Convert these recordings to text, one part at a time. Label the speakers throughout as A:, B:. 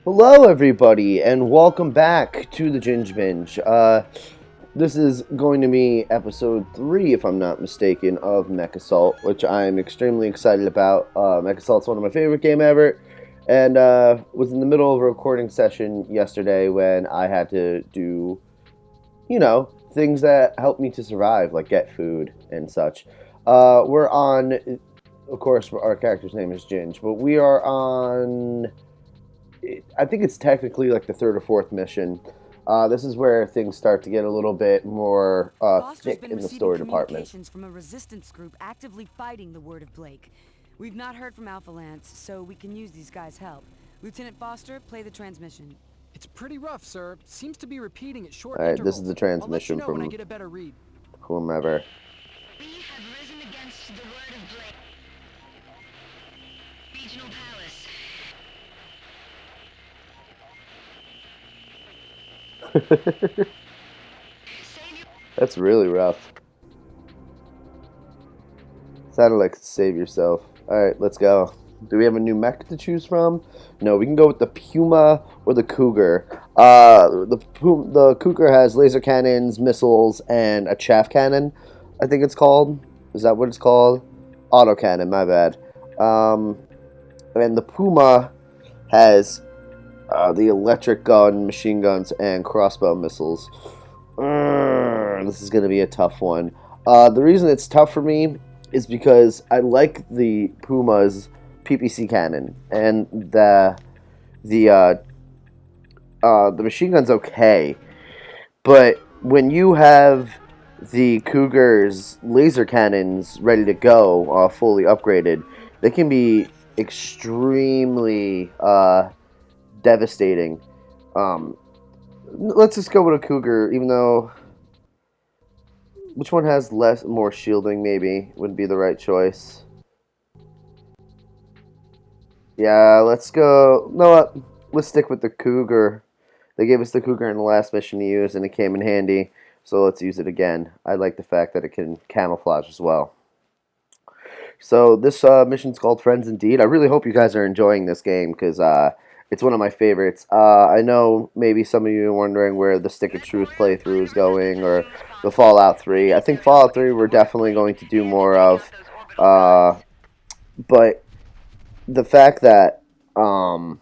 A: Hello, everybody, and welcome back to the Ginge Binge. This is going to be episode 3, if I'm not mistaken, of Mechassault, which I'm extremely excited about. Mechassault's one of my favorite game ever, and was in the middle of a recording session yesterday when I had to do, things that help me to survive, like get food and such. We're on, of course, our character's name is Ginge, but we are on. I think it's technically like the third or fourth mission. This is where things start to get a little bit more
B: Foster's
A: thick
B: been
A: in the
B: receiving
A: story department.
B: communications from a resistance group actively fighting the word of Blake. We've not heard from Alpha Lance, so we can use these guys' help. Lieutenant Foster, play the transmission.
C: It's pretty rough, sir. Seems to be repeating at short
A: All right,
C: intervals.
A: this is the
C: I'll let you
A: transmission
C: know when I
A: from
C: get a better read.
A: whomever.
D: We have risen against the word of Blake. Regional Palace.
A: That's really rough. Sounded like save yourself. All right, let's go. Do we have a new mech to choose from? No, we can go with the Puma or the Cougar. The Cougar has laser cannons, missiles, and a chaff cannon. I think it's called. Is that what it's called? Autocannon. My bad. And the Puma has the electric gun, machine guns, and crossbow missiles. This is gonna be a tough one. The reason it's tough for me is because I like the Puma's PPC cannon, and the machine gun's okay, but when you have the Cougar's laser cannons ready to go, fully upgraded, they can be extremely devastating. Let's just go with a Cougar, even though which one has more shielding? Maybe would be the right choice. Yeah, let's go. You know what? Let's stick with the Cougar. They gave us the Cougar in the last mission to use, and it came in handy. So let's use it again. I like the fact that it can camouflage as well. So this mission's called Friends Indeed. I really hope you guys are enjoying this game because it's one of my favorites. I know maybe some of you are wondering where the Stick of Truth playthrough is going or the Fallout 3. I think Fallout 3 we're definitely going to do more of. But the fact that I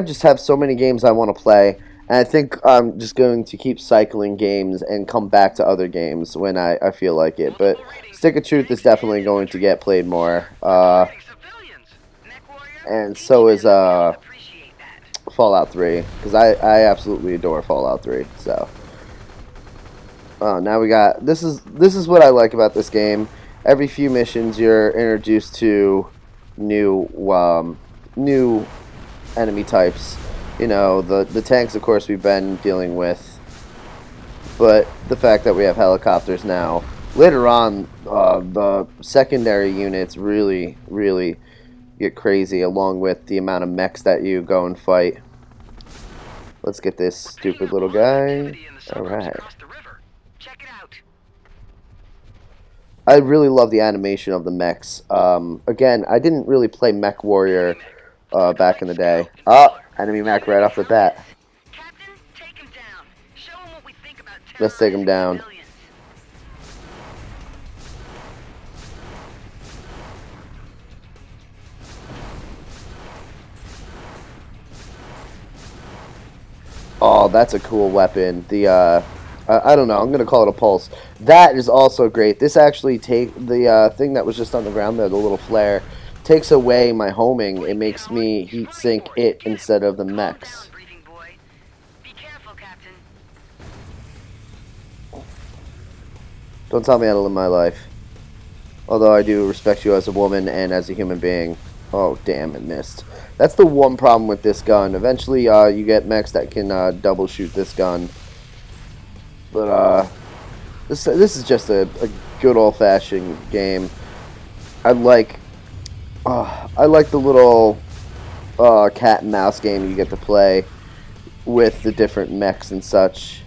A: just have so many games I want to play, and I think I'm just going to keep cycling games and come back to other games when I feel like it. But Stick of Truth is definitely going to get played more, and so is Fallout 3, because I absolutely adore Fallout 3. So now we got this is what I like about this game. Every few missions, you're introduced to new enemy types. You know, the tanks, of course, we've been dealing with, but the fact that we have helicopters now. Later on, the secondary units really get crazy, along with the amount of mechs that you go and fight. Let's get this stupid little guy. Alright. I really love the animation of the mechs. Again, I didn't really play Mech Warrior back in the day. Oh, enemy mech right off the bat. Let's take him down. Oh, that's a cool weapon. I don't know. I'm gonna call it a pulse. That is also great. This actually the thing that was just on the ground there, the little flare, takes away my homing. It makes me heat sink it instead of the mechs. Don't tell me how to live my life. Although I do respect you as a woman and as a human being. Oh, damn, it missed. That's the one problem with this gun. Eventually, you get mechs that can double shoot this gun. But this is just a good old-fashioned game. I like the little cat and mouse game you get to play with the different mechs and such.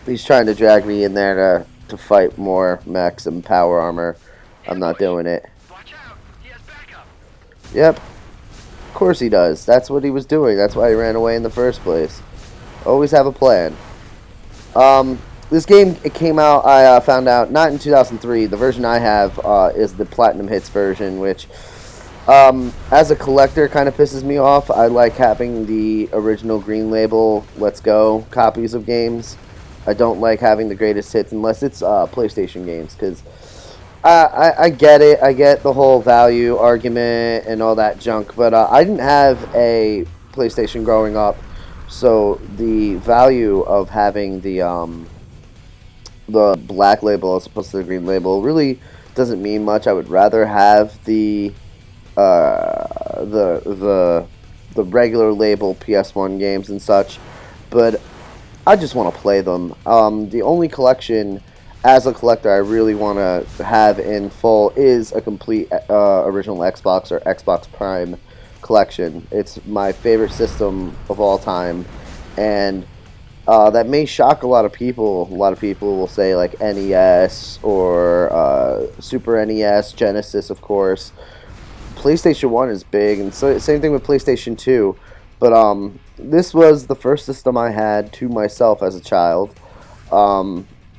A: He's trying to drag me in there to fight more mechs and power armor. I'm not doing it.
D: Watch out!
A: Yep. Of course he does. That's what he was doing. That's why he ran away in the first place. Always have a plan. This game, it came out, I found out, not in 2003. The version I have is the Platinum Hits version, which, as a collector, kind of pisses me off. I like having the original green label, Let's Go copies of games. I don't like having the greatest hits unless it's PlayStation games, because I get it. I get the whole value argument and all that junk, but I didn't have a PlayStation growing up, so the value of having the black label as opposed to the green label really doesn't mean much. I would rather have the regular label PS1 games and such, but I just want to play them. The only collection as a collector I really want to have in full is a complete original Xbox or Xbox Prime collection. It's my favorite system of all time, and that may shock a lot of people. A lot of people will say like NES or Super NES, Genesis, of course. PlayStation 1 is big, and so, same thing with PlayStation 2. But this was the first system I had to myself as a child.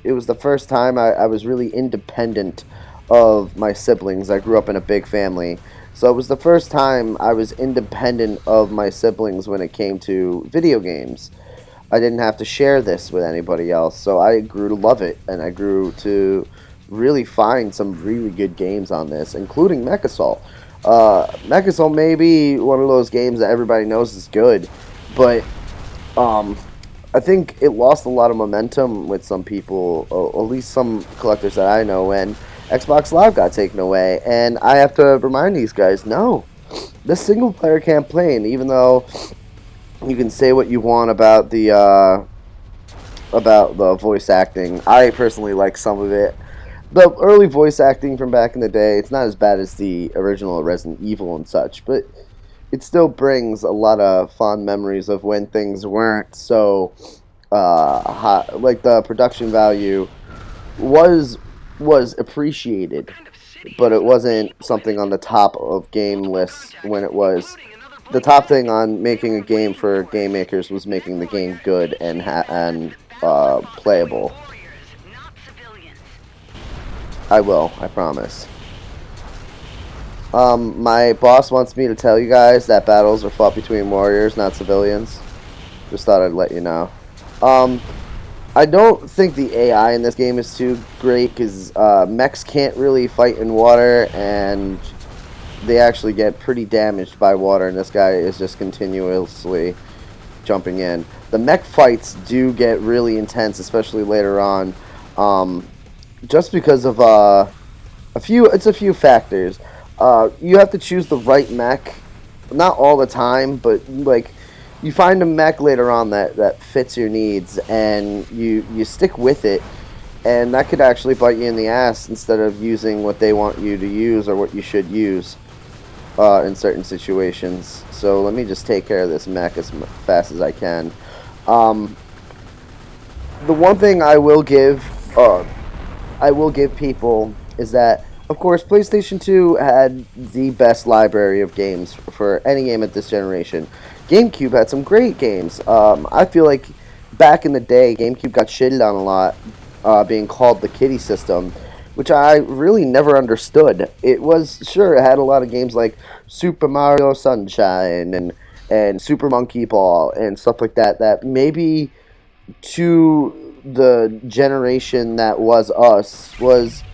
A: It was the first time I was really independent of my siblings. I grew up in a big family. So it was the first time I was independent of my siblings when it came to video games. I didn't have to share this with anybody else, so I grew to love it, and I grew to really find some really good games on this, including Mechassault. Mechassault may be one of those games that everybody knows is good, but I think it lost a lot of momentum with some people, or at least some collectors that I know, when Xbox Live got taken away, and I have to remind these guys, no, this single-player campaign, even though you can say what you want about the voice acting. I personally like some of it. The early voice acting from back in the day, it's not as bad as the original Resident Evil and such, but it still brings a lot of fond memories of when things weren't so hot. Like the production value was appreciated, but it wasn't something on the top of game lists when it was. The top thing on making a game for game makers was making the game good and playable. I will, I promise. My boss wants me to tell you guys that battles are fought between warriors, not civilians. Just thought I'd let you know. I don't think the AI in this game is too great, because mechs can't really fight in water, and they actually get pretty damaged by water, and this guy is just continuously jumping in. The mech fights do get really intense, especially later on, just because of a few factors. You have to choose the right mech, not all the time, but like you find a mech later on that fits your needs, and you stick with it, and that could actually bite you in the ass instead of using what they want you to use or what you should use in certain situations. So let me just take care of this mech as fast as I can. The one thing I will give people is that, of course, PlayStation 2 had the best library of games for any game at this generation. GameCube had some great games. I feel like back in the day, GameCube got shitted on a lot, being called the kiddie system, which I really never understood. It had a lot of games like Super Mario Sunshine and Super Monkey Ball and stuff like that, that maybe to the generation that was us was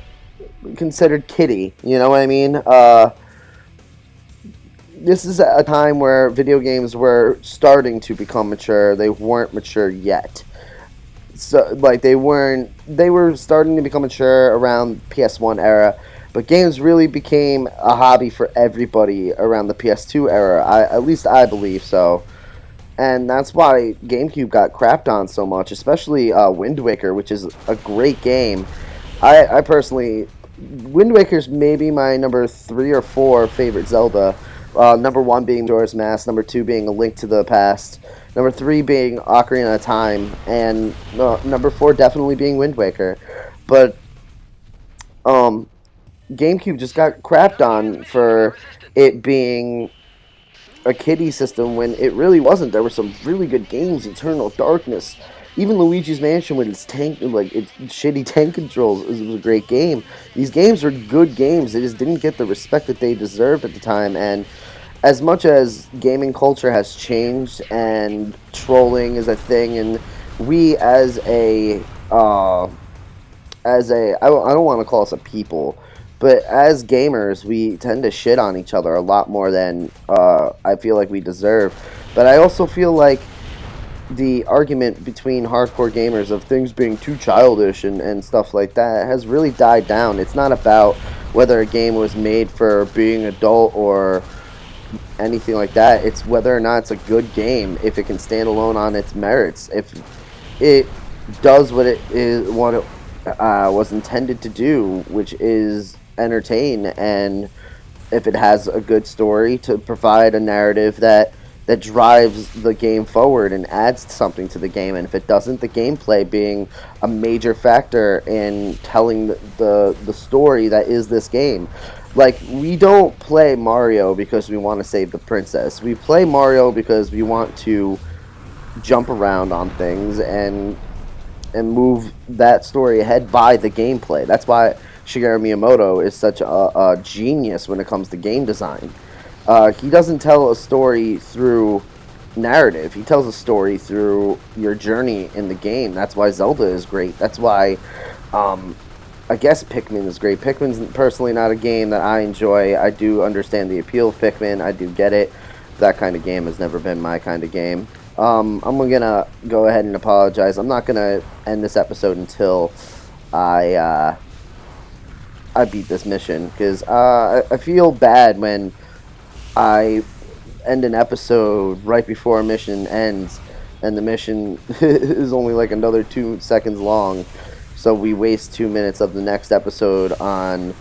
A: considered kiddie. You know what I mean? This is a time where video games were starting to become mature. They weren't mature yet. So, like, they were starting to become mature around PS1 era, but games really became a hobby for everybody around the PS2 era. At least I believe so. And that's why GameCube got crapped on so much, especially Wind Waker, which is a great game. I personally, Wind Waker's maybe my number 3 or 4 favorite Zelda. Number 1 being Majora's Mask, number 2 being A Link to the Past, number 3 being Ocarina of Time, and number 4 definitely being Wind Waker. But GameCube just got crapped on for it being a kiddie system when it really wasn't. There were some really good games, Eternal Darkness, even Luigi's Mansion with its tank, like its shitty tank controls, was a great game. These games were good games. They just didn't get the respect that they deserved at the time. And as much as gaming culture has changed and trolling is a thing, and we I don't want to call us a people, but as gamers, we tend to shit on each other a lot more than I feel like we deserve. But I also feel like the argument between hardcore gamers of things being too childish and stuff like that has really died down. It's not about whether a game was made for being adult or anything like that. It's whether or not it's a good game, if it can stand alone on its merits, if it does what it is, what it was intended to do, which is entertain, and if it has a good story to provide a narrative that drives the game forward and adds something to the game. And if it doesn't, the gameplay being a major factor in telling the story that is this game. Like, we don't play Mario because we want to save the princess. We play Mario because we want to jump around on things and move that story ahead by the gameplay. That's why Shigeru Miyamoto is such a genius when it comes to game design. He doesn't tell a story through narrative. He tells a story through your journey in the game. That's why Zelda is great. That's why I guess Pikmin is great. Pikmin's personally not a game that I enjoy. I do understand the appeal of Pikmin. I do get it. That kind of game has never been my kind of game. I'm gonna go ahead and apologize. I'm not gonna end this episode until I I beat this mission, because I feel bad when I end an episode right before a mission ends, and the mission is only like another 2 seconds long, so we waste 2 minutes of the next episode on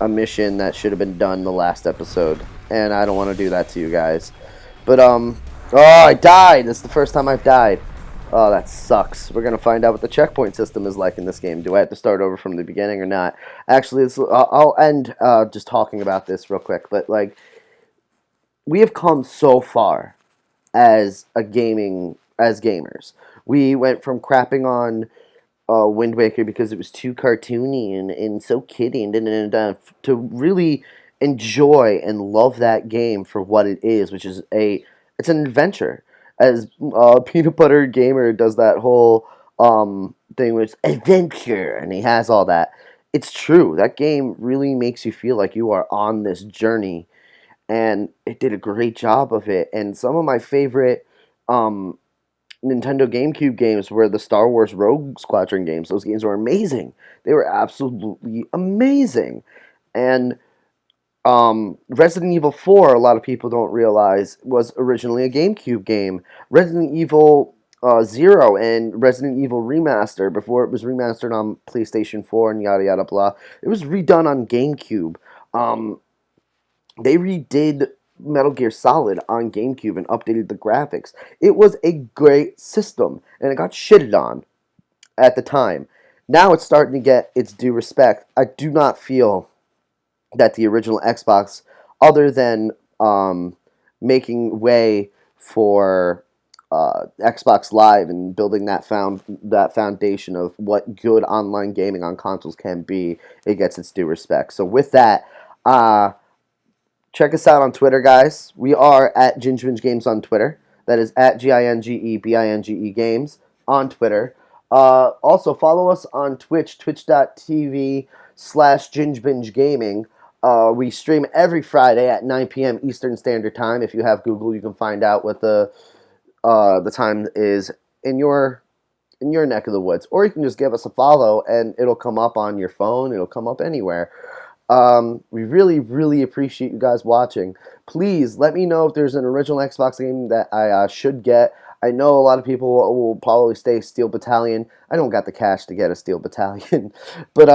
A: a mission that should have been done the last episode, and I don't want to do that to you guys. But oh, I died. This is the first time I've died. Oh, that sucks. We're gonna find out what the checkpoint system is like in this game. Do I have to start over from the beginning or not? Actually, I'll end just talking about this real quick. But like, we have come so far as gamers. We went from crapping on Wind Waker because it was too cartoony and so kiddie and to really enjoy and love that game for what it is, which is it's an adventure. As Peanut Butter Gamer does that whole thing with adventure, and he has all that. It's true. That game really makes you feel like you are on this journey, and it did a great job of it. And some of my favorite um, Nintendo GameCube games were the Star Wars Rogue Squadron games. Those games were amazing. They were absolutely amazing. And Resident Evil 4, a lot of people don't realize, was originally a GameCube game. Resident Evil 0 and Resident Evil Remaster, before it was remastered on PlayStation 4 and yada yada blah, it was redone on GameCube. Um, they redid Metal Gear Solid on GameCube and updated the graphics. It was a great system, and it got shitted on at the time. Now it's starting to get its due respect. I do not feel that the original Xbox, other than making way for Xbox Live and building that foundation of what good online gaming on consoles can be, it gets its due respect. So with that, check us out on Twitter, guys. We are at Ginge Binge Games on Twitter. That is at GingeBinge Games on Twitter. Also, follow us on Twitch, twitch.tv/Ginge Binge Gaming. We stream every Friday at 9 p.m. Eastern Standard Time. If you have Google, you can find out what the time is in your neck of the woods. Or you can just give us a follow, and it'll come up on your phone. It'll come up anywhere. We really, really appreciate you guys watching. Please let me know if there's an original Xbox game that I should get. I know a lot of people will probably stay Steel Battalion. I don't got the cash to get a Steel Battalion, but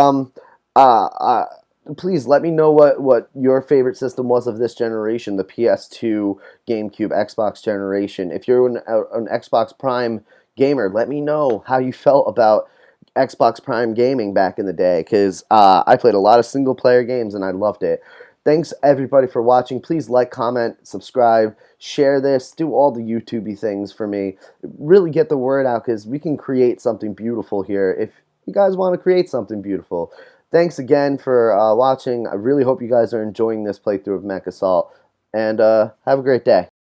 A: please let me know what your favorite system was of this generation, the PS2, GameCube, Xbox generation. If you're an Xbox Prime gamer, let me know how you felt about Xbox Prime gaming back in the day, because I played a lot of single-player games and I loved it. Thanks, everybody, for watching. Please like, comment, subscribe, share this, do all the YouTube-y things for me. Really get the word out, because we can create something beautiful here if you guys want to create something beautiful. Thanks again for watching. I really hope you guys are enjoying this playthrough of Mechassault, and have a great day.